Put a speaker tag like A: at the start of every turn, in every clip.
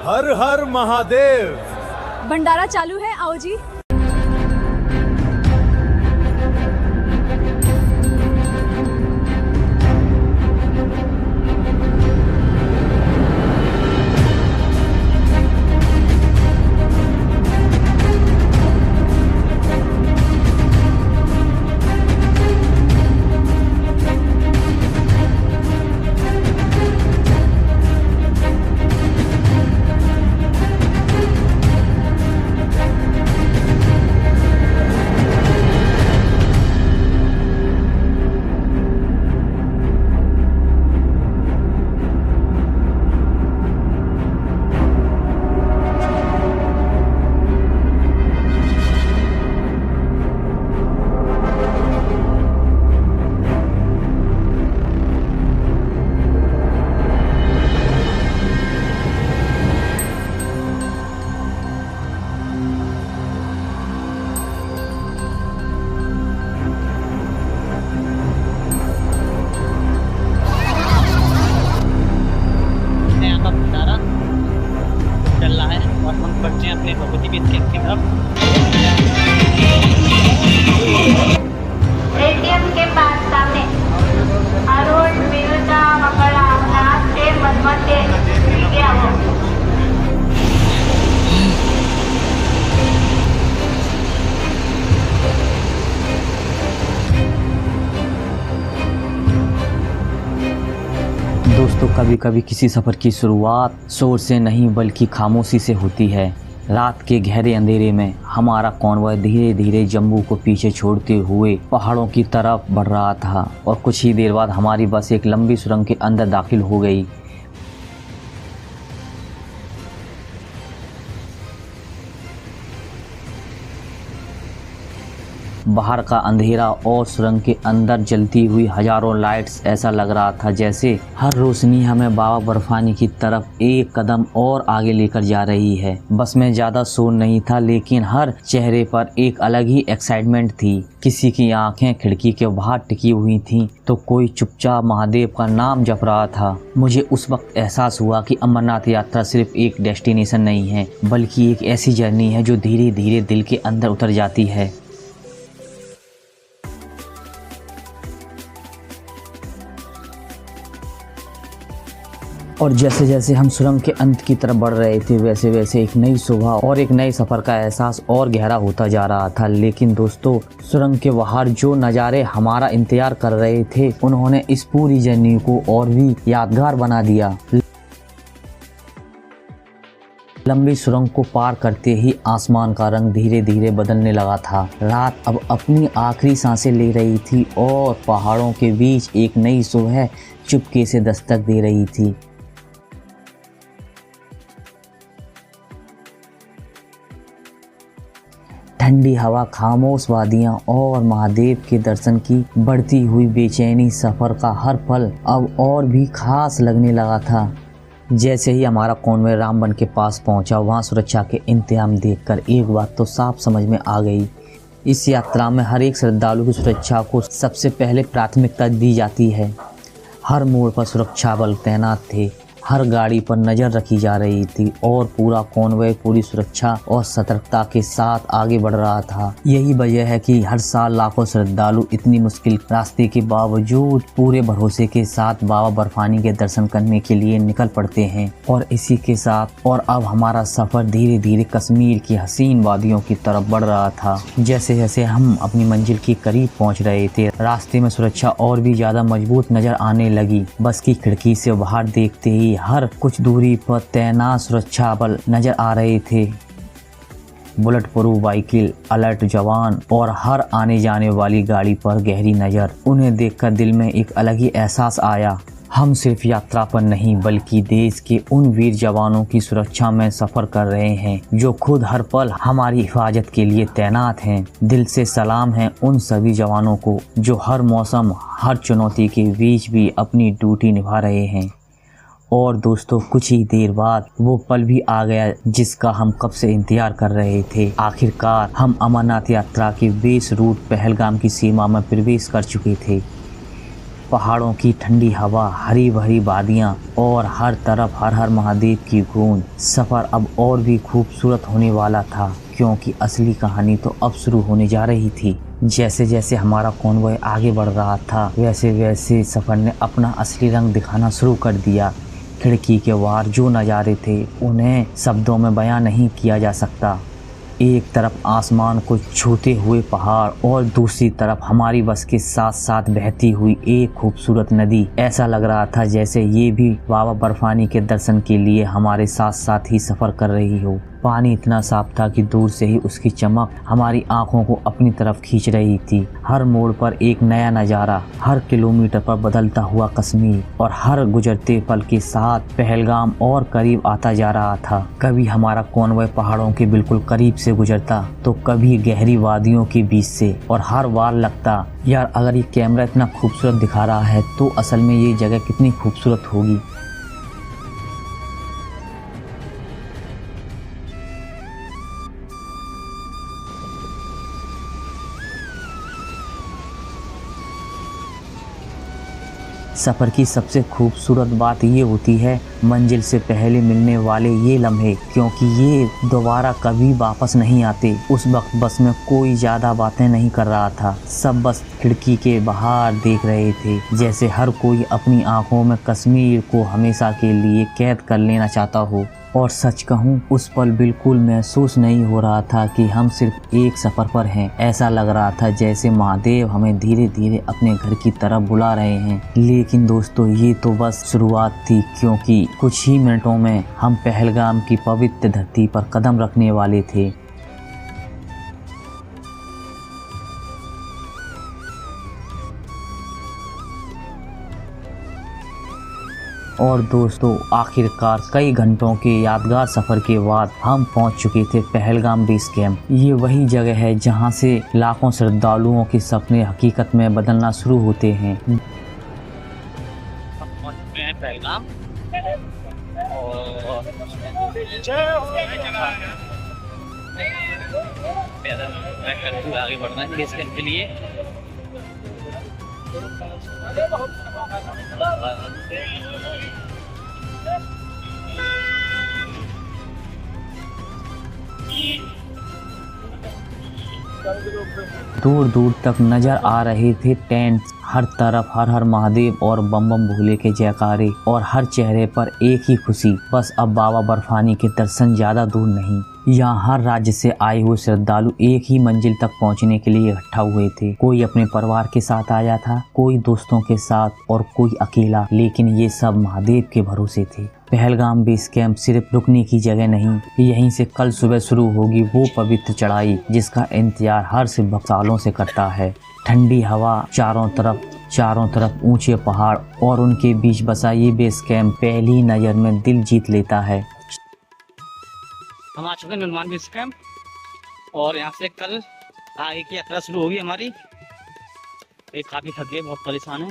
A: हर हर महादेव।
B: भंडारा चालू है, आओ जी।
C: बच्चे अपने भगवती बीत के तरफ
D: एटीएम के पास सामने अरुण विरुद्धा मकळा ते मधमध्ये ठीक आहे।
E: दोस्तों, कभी कभी किसी सफ़र की शुरुआत शोर से नहीं बल्कि खामोशी से होती है। रात के गहरे अंधेरे में हमारा कॉन्वॉय धीरे धीरे जम्मू को पीछे छोड़ते हुए पहाड़ों की तरफ बढ़ रहा था और कुछ ही देर बाद हमारी बस एक लंबी सुरंग के अंदर दाखिल हो गई। बाहर का अंधेरा और सुरंग के अंदर जलती हुई हजारों लाइट्स, ऐसा लग रहा था जैसे हर रोशनी हमें बाबा बर्फानी की तरफ एक कदम और आगे लेकर जा रही है। बस में ज़्यादा शोर नहीं था, लेकिन हर चेहरे पर एक अलग ही एक्साइटमेंट थी। किसी की आंखें खिड़की के बाहर टिकी हुई थीं, तो कोई चुपचाप महादेव का नाम जप रहा था। मुझे उस वक्त एहसास हुआ कि अमरनाथ यात्रा सिर्फ एक डेस्टिनेशन नहीं है, बल्कि एक ऐसी जर्नी है जो धीरे धीरे दिल के अंदर उतर जाती है। और जैसे जैसे हम सुरंग के अंत की तरफ बढ़ रहे थे, वैसे वैसे एक नई सुबह और एक नए सफ़र का एहसास और गहरा होता जा रहा था। लेकिन दोस्तों, सुरंग के बाहर जो नज़ारे हमारा इंतजार कर रहे थे, उन्होंने इस पूरी जर्नी को और भी यादगार बना दिया। लंबी सुरंग को पार करते ही आसमान का रंग धीरे धीरे बदलने लगा था। रात अब अपनी आखिरी सांसें ले रही थी और पहाड़ों के बीच एक नई सुबह चुपके से दस्तक दे रही थी। ठंडी हवा, खामोश वादियाँ और महादेव के दर्शन की बढ़ती हुई बेचैनी, सफ़र का हर पल अब और भी खास लगने लगा था। जैसे ही हमारा कॉन्वॉय रामबन के पास पहुंचा, वहां सुरक्षा के इंतजाम देखकर एक बात तो साफ समझ में आ गई। इस यात्रा में हर एक श्रद्धालु की सुरक्षा को सबसे पहले प्राथमिकता दी जाती है। हर मोड़ पर सुरक्षा बल तैनात थे, हर गाड़ी पर नज़र रखी जा रही थी और पूरा कॉन्वॉय पूरी सुरक्षा और सतर्कता के साथ आगे बढ़ रहा था। यही वजह है कि हर साल लाखों श्रद्धालु इतनी मुश्किल रास्ते के बावजूद पूरे भरोसे के साथ बाबा बर्फानी के दर्शन करने के लिए निकल पड़ते हैं। और इसी के साथ और अब हमारा सफ़र धीरे धीरे कश्मीर की हसीन वादियों की तरफ बढ़ रहा था। जैसे जैसे हम अपनी मंजिल के करीब पहुँच रहे थे, रास्ते में सुरक्षा और भी ज़्यादा मजबूत नज़र आने लगी। बस की खिड़की से बाहर देखते ही हर कुछ दूरी पर तैनात सुरक्षा बल नजर आ रहे थे। बुलेट प्रूफ व्हीकल, अलर्ट जवान और हर आने जाने वाली गाड़ी पर गहरी नज़र। उन्हें देखकर दिल में एक अलग ही एहसास आया। हम सिर्फ यात्रा पर नहीं बल्कि देश के उन वीर जवानों की सुरक्षा में सफ़र कर रहे हैं जो खुद हर पल हमारी हिफाजत के लिए तैनात हैं। दिल से सलाम है उन सभी जवानों को जो हर मौसम, हर चुनौती के बीच भी अपनी ड्यूटी निभा रहे हैं। और दोस्तों, कुछ ही देर बाद वो पल भी आ गया जिसका हम कब से इंतजार कर रहे थे। आखिरकार हम अमरनाथ यात्रा के बेस रूट पहलगाम की सीमा में प्रवेश कर चुके थे। पहाड़ों की ठंडी हवा, हरी भरी वादियाँ और हर तरफ हर हर महादेव की गूंज। सफ़र अब और भी खूबसूरत होने वाला था, क्योंकि असली कहानी तो अब शुरू होने जा रही थी। जैसे जैसे हमारा कॉन्वॉय आगे बढ़ रहा था, वैसे वैसे सफ़र ने अपना असली रंग दिखाना शुरू कर दिया। खिड़की के बाहर जो नज़ारे थे, उन्हें शब्दों में बयां नहीं किया जा सकता। एक तरफ आसमान को छूते हुए पहाड़ और दूसरी तरफ हमारी बस के साथ साथ बहती हुई एक खूबसूरत नदी। ऐसा लग रहा था जैसे ये भी बाबा बर्फानी के दर्शन के लिए हमारे साथ साथ ही सफ़र कर रही हो। पानी इतना साफ था कि दूर से ही उसकी चमक हमारी आंखों को अपनी तरफ खींच रही थी। हर मोड़ पर एक नया नज़ारा, हर किलोमीटर पर बदलता हुआ कश्मीर, और हर गुजरते पल के साथ पहलगाम और करीब आता जा रहा था। कभी हमारा कॉन्वॉय पहाड़ों के बिल्कुल करीब से गुजरता तो कभी गहरी वादियों के बीच से, और हर बार लगता यार अगर ये कैमरा इतना खूबसूरत दिखा रहा है तो असल में ये जगह कितनी खूबसूरत होगी। सफ़र की सबसे खूबसूरत बात ये होती है मंजिल से पहले मिलने वाले ये लम्हे, क्योंकि ये दोबारा कभी वापस नहीं आते। उस वक्त बस में कोई ज़्यादा बातें नहीं कर रहा था, सब बस खिड़की के बाहर देख रहे थे, जैसे हर कोई अपनी आंखों में कश्मीर को हमेशा के लिए कैद कर लेना चाहता हो। और सच कहूँ, उस पल बिल्कुल महसूस नहीं हो रहा था कि हम सिर्फ एक सफ़र पर हैं। ऐसा लग रहा था जैसे महादेव हमें धीरे धीरे अपने घर की तरफ बुला रहे हैं। लेकिन दोस्तों, ये तो बस शुरुआत थी, क्योंकि कुछ ही मिनटों में हम पहलगाम की पवित्र धरती पर कदम रखने वाले थे। और दोस्तों, आखिरकार कई घंटों के यादगार सफ़र के बाद हम पहुंच चुके थे पहलगाम बेस कैंप। ये वही जगह है जहां से लाखों श्रद्धालुओं के सपने हकीकत में बदलना शुरू होते हैं।
C: पहुंच चुके हैं पहलगाम और आगे बढ़ना है बेस कैंप के लिए।
E: दूर दूर तक नजर आ रहे थे टेंट, हर तरफ हर हर महादेव और बम बम भोले के जयकारे, और हर चेहरे पर एक ही खुशी, बस अब बाबा बर्फानी के दर्शन ज्यादा दूर नहीं। यहाँ हर राज्य से आए हुए श्रद्धालु एक ही मंजिल तक पहुँचने के लिए इकट्ठा हुए थे। कोई अपने परिवार के साथ आया था, कोई दोस्तों के साथ और कोई अकेला, लेकिन ये सब महादेव के भरोसे थे। पहलगाम बेस कैंप सिर्फ रुकने की जगह नहीं, यहीं से कल सुबह शुरू होगी वो पवित्र चढ़ाई जिसका इंतजार हर सिख सालों से करता है। ठंडी हवा, चारों तरफ ऊंचे पहाड़ और उनके बीच बसा ये बेस कैंप पहली नज़र में दिल जीत लेता है।
C: हम आ चुके हैं नुनवान बेस कैंप और यहाँ से कल आगे की यात्रा शुरू होगी हमारी। एक काफी थक गए, बहुत परेशान है।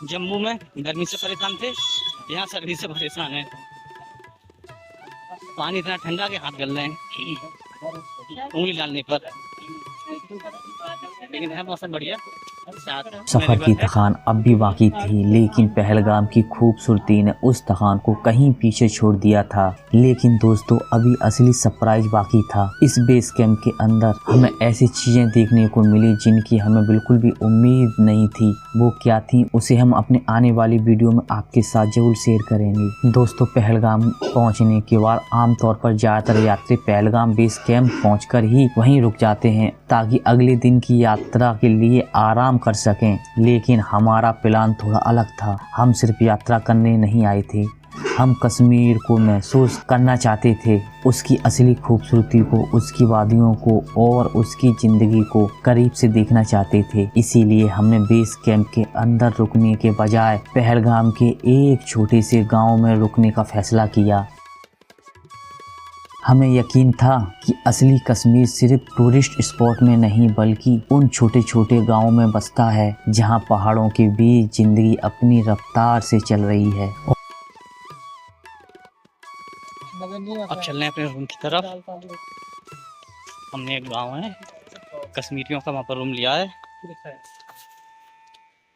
C: जम्मू में गर्मी से परेशान थे, यहाँ सर्दी से परेशान है। पानी इतना ठंडा के हाथ गल रहे हैं उंगली डालने पर, लेकिन है मौसम बढ़िया।
E: सफ़र की थकान अब भी बाकी थी, लेकिन पहलगाम की खूबसूरती ने उस थकान को कहीं पीछे छोड़ दिया था। लेकिन दोस्तों, अभी असली सरप्राइज बाकी था। इस बेस कैंप के अंदर हमें ऐसी चीज़ें देखने को मिली जिनकी हमें बिल्कुल भी उम्मीद नहीं थी। वो क्या थी, उसे हम अपने आने वाली वीडियो में आपके साथ जरूर शेयर करेंगे। दोस्तों, पहलगाम पहुँचने के बाद आमतौर पर ज़्यादातर यात्री पहलगाम बेस कैंप पहुँच ही वहीं रुक जाते हैं ताकि अगले दिन की यात्रा के लिए आराम कर सकें। लेकिन हमारा प्लान थोड़ा अलग था। हम सिर्फ यात्रा करने नहीं आए थे, हम कश्मीर को महसूस करना चाहते थे, उसकी असली खूबसूरती को, उसकी वादियों को और उसकी ज़िंदगी को करीब से देखना चाहते थे। इसीलिए हमने बेस कैंप के अंदर रुकने के बजाय पहलगाम के एक छोटे से गांव में रुकने का फैसला किया। हमें यकीन था कि असली कश्मीर सिर्फ टूरिस्ट स्पॉट में नहीं बल्कि उन छोटे छोटे गांवों में बसता है जहां पहाड़ों के बीच जिंदगी अपनी रफ्तार से चल रही है।
C: अब चल रहे हैं अपने रूम की तरफ। हमने एक गांव है कश्मीरियों का, वहाँ पर रूम लिया है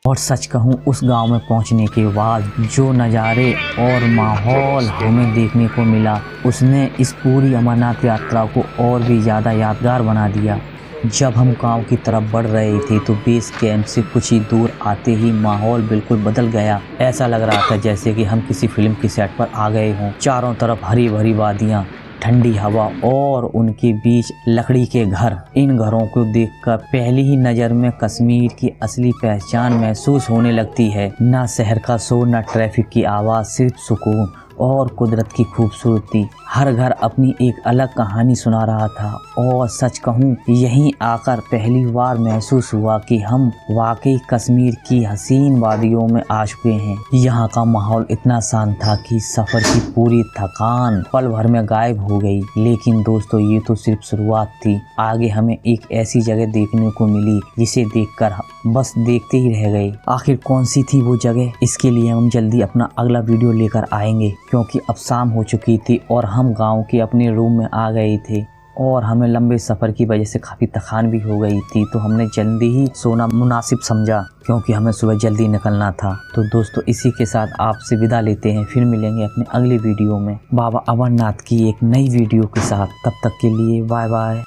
E: और सच कहूँ उस गांव में पहुंचने के बाद जो नज़ारे और माहौल हमें देखने को मिला उसने इस पूरी अमरनाथ यात्रा को और भी ज़्यादा यादगार बना दिया। जब हम गांव की तरफ बढ़ रहे थे तो बेस कैंप से कुछ ही दूर आते ही माहौल बिल्कुल बदल गया। ऐसा लग रहा था जैसे कि हम किसी फिल्म की सेट पर आ गए हों। चारों तरफ हरी भरी वादियाँ, ठंडी हवा और उनके बीच लकड़ी के घर। इन घरों को देखकर पहली ही नज़र में कश्मीर की असली पहचान महसूस होने लगती है। ना शहर का शोर, ना ट्रैफिक की आवाज़, सिर्फ सुकून और कुदरत की खूबसूरती। हर घर अपनी एक अलग कहानी सुना रहा था और सच कहूँ यहीं आकर पहली बार महसूस हुआ कि हम वाकई कश्मीर की हसीन वादियों में आ चुके हैं। यहाँ का माहौल इतना शांत था कि सफ़र की पूरी थकान पल भर में गायब हो गई। लेकिन दोस्तों ये तो सिर्फ शुरुआत थी। आगे हमें एक ऐसी जगह देखने को मिली जिसे देखकर बस देखते ही रह गए। आखिर कौन सी थी वो जगह, इसके लिए हम जल्दी अपना अगला वीडियो लेकर आएंगे, क्योंकि अब शाम हो चुकी थी और हम गांव के अपने रूम में आ गए थे और हमें लंबे सफ़र की वजह से काफ़ी थकान भी हो गई थी। तो हमने जल्दी ही सोना मुनासिब समझा क्योंकि हमें सुबह जल्दी निकलना था। तो दोस्तों इसी के साथ आपसे विदा लेते हैं। फिर मिलेंगे अपने अगले वीडियो में बाबा अमरनाथ की एक नई वीडियो के साथ। तब तक के लिए बाय बाय।